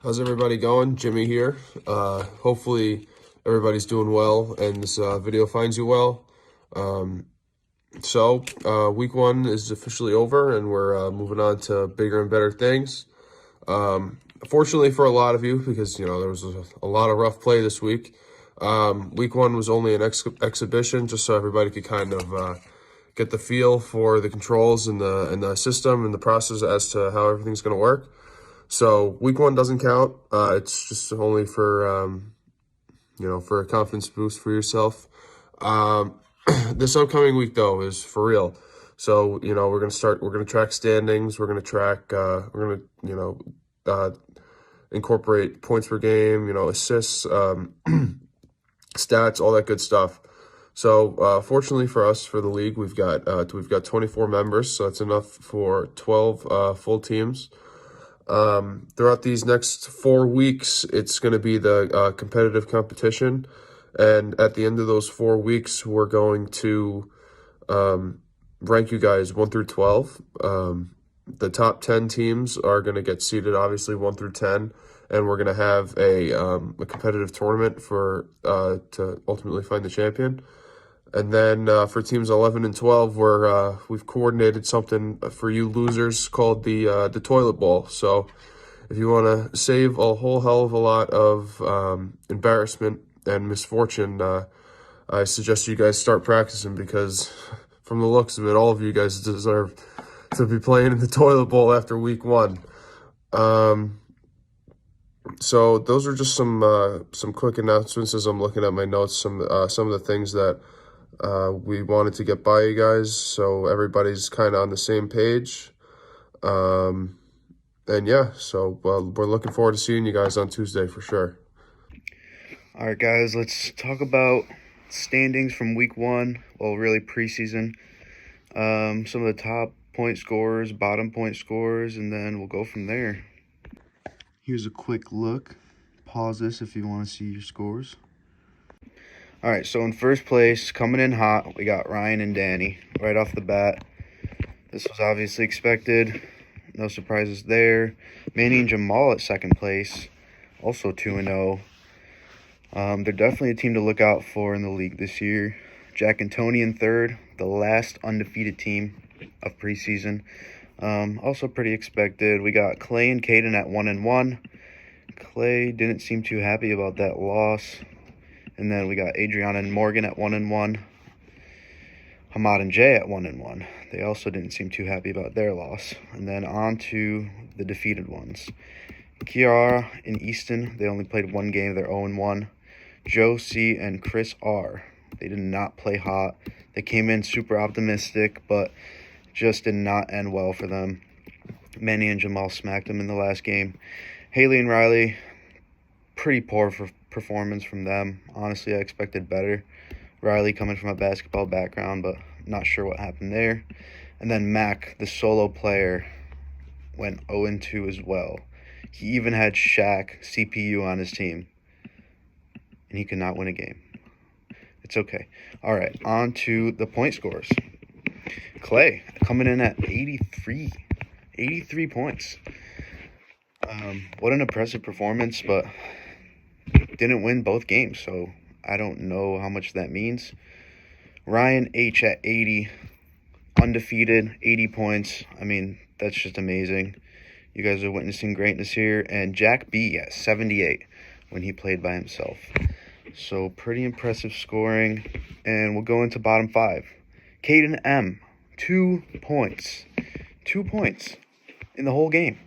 How's everybody going? Jimmy here. Hopefully everybody's doing well and this video finds you well. Week one is officially over and we're moving on to bigger and better things. Fortunately for a lot of you, because there was a lot of rough play this week. Week one was only an exhibition, just so everybody could kind of get the feel for the controls and the system and the process as to how everything's going to work. So week one doesn't count. It's just only for for a confidence boost for yourself. This upcoming week though is for real. So we're gonna track standings. We're gonna track. We're gonna incorporate points per game. Assists, stats, all that good stuff. So fortunately for us, for the league, we've got 24 members. So that's enough for 12 full teams. Throughout these next 4 weeks, it's going to be the competitive competition. And at the end of those 4 weeks, we're going to rank you guys 1 through 12. The top 10 teams are going to get seeded, obviously, 1 through 10. And we're going to have a competitive tournament to ultimately find the champion. And then for teams 11 and 12, we've coordinated something for you losers called the toilet bowl. So if you want to save a whole hell of a lot of embarrassment and misfortune, I suggest you guys start practicing, because from the looks of it, all of you guys deserve to be playing in the toilet bowl after week one. So those are just some quick announcements as I'm looking at my notes. Some of the things that we wanted to get by you guys, so everybody's kind of on the same page. And yeah, so we're looking forward to seeing you guys on Tuesday for sure. All right, guys, let's talk about standings from week one. Well, really preseason. Some of the top point scorers, bottom point scorers, and then we'll go from there. Here's a quick look. Pause this if you want to see your scores. All right, so in first place, coming in hot, we got Ryan and Danny right off the bat. This was obviously expected. No surprises there. Manny and Jamal at second place, also 2-0. They're definitely a team to look out for in the league this year. Jack and Tony in third, the last undefeated team of preseason. Also pretty expected. We got Clay and Caden at 1-1. Clay didn't seem too happy about that loss. And then we got Adriana and Morgan at 1-1. Hamad and Jay at 1-1. They also didn't seem too happy about their loss. And then on to the defeated ones. Kiara and Easton, they only played one game. They're 0-1. Joe C and Chris R, they did not play hot. They came in super optimistic, but just did not end well for them. Manny and Jamal smacked them in the last game. Haley and Riley, pretty poor performance from them. Honestly, I expected better. Riley coming from a basketball background, but not sure what happened there. And then Mac, the solo player, went 0-2 as well. He even had Shaq, CPU, on his team, and he could not win a game. It's okay. All right, on to the point scores. Clay coming in at 83 points. What an impressive performance, but didn't win both games, so I don't know how much that means. Ryan H at 80, undefeated, 80 points. I mean, that's just amazing. You guys are witnessing greatness here. And Jack B at 78 when he played by himself. So pretty impressive scoring. And we'll go into bottom 5. Caden M, 2 points. 2 points in the whole game.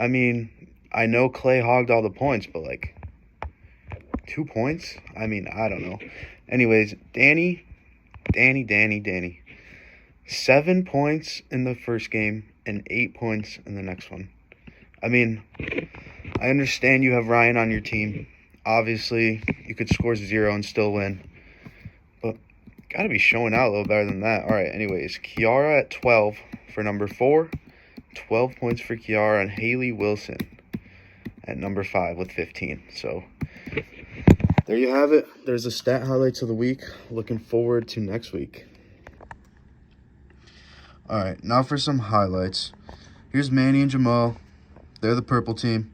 I mean, I know Clay hogged all the points, but 2 points? I mean, I don't know. Anyways, Danny. 7 points in the first game and 8 points in the next one. I mean, I understand you have Ryan on your team. Obviously, you could score 0 and still win. But gotta be showing out a little better than that. All right, anyways, Kiara at 12 for number 4. 12 points for Kiara, and Haley Wilson at number 5 with 15. So there you have it. There's the stat highlights of the week. Looking forward to next week. All right, now for some highlights. Here's Manny and Jamal. They're the purple team.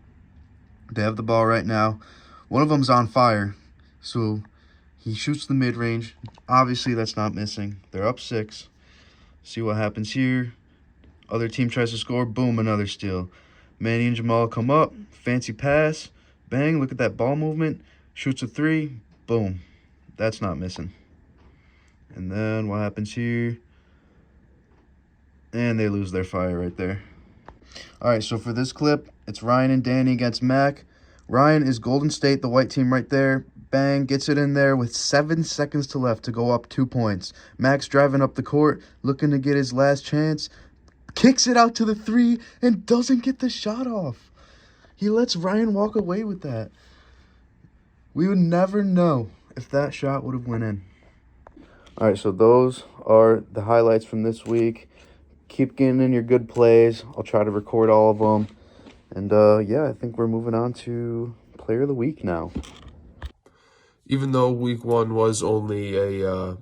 They have the ball right now. One of them's on fire, so he shoots the mid-range. Obviously, that's not missing. They're up 6. See what happens here. Other team tries to score. Boom, another steal. Manny and Jamal come up. Fancy pass. Bang, look at that ball movement. Shoots a 3. Boom. That's not missing. And then what happens here? And they lose their fire right there. All right, so for this clip, it's Ryan and Danny against Mac. Ryan is Golden State, the white team right there. Bang, gets it in there with 7 seconds to left to go up 2 points. Mac's driving up the court, looking to get his last chance. Kicks it out to the 3 and doesn't get the shot off. He lets Ryan walk away with that. We would never know if that shot would have went in. All right, so those are the highlights from this week. Keep getting in your good plays. I'll try to record all of them. And, yeah, I think we're moving on to Player of the Week now. Even though week 1 was only a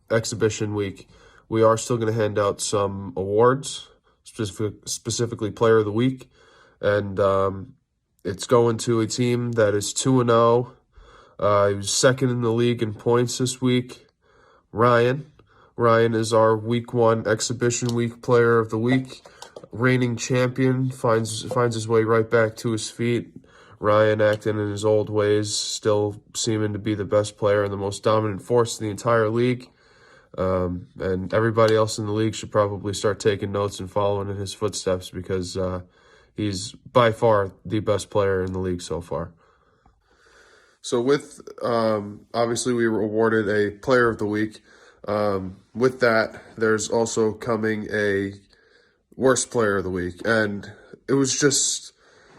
exhibition week, we are still going to hand out some awards, specifically Player of the Week. And it's going to a team that is 2-0. He was second in the league in points this week. Ryan. Ryan is our week 1 exhibition week Player of the Week. Reigning champion, finds his way right back to his feet. Ryan acting in his old ways, still seeming to be the best player and the most dominant force in the entire league. And everybody else in the league should probably start taking notes and following in his footsteps because he's by far the best player in the league so far. So with, obviously we were awarded a Player of the Week. With that, there's also coming a Worst Player of the Week. And it was just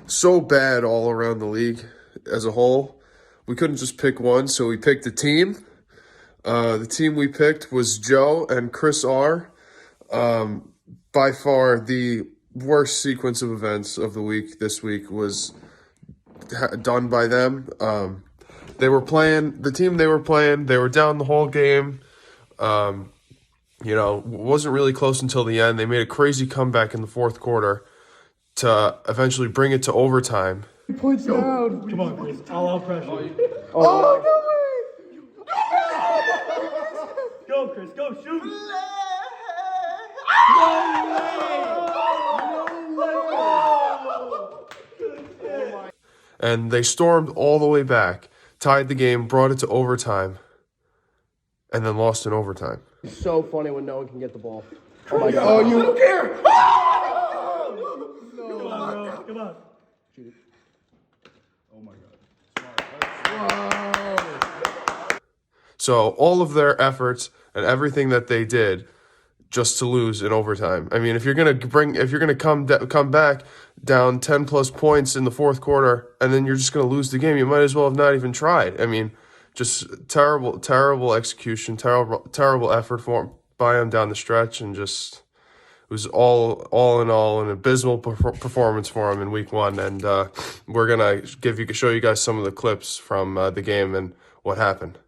so bad all around the league as a whole. We couldn't just pick one, so we picked a team. The team we picked was Joe and Chris R. By far the worst sequence of events of the week this week was done by them. They were playing, the team they were playing, they were down the whole game. Wasn't really close until the end. They made a crazy comeback in the fourth quarter to eventually bring it to overtime. Points down. Come on, Chris. All pressure. Oh, no way! Go, Chris. Go, shoot. No way! And they stormed all the way back, tied the game, brought it to overtime, and then lost in overtime. It's so funny when no one can get the ball. Oh my God. Oh, you don't care. Come on, bro. Come on. Oh my God. So all of their efforts and everything that they did just to lose in overtime. I mean, if you're gonna come back down 10 plus points in the fourth quarter and then you're just gonna lose the game, you might as well have not even tried. I mean, just terrible execution, terrible effort by them down the stretch, and just it was all in all an abysmal performance for them in week 1. And we're gonna show you guys some of the clips from the game and what happened.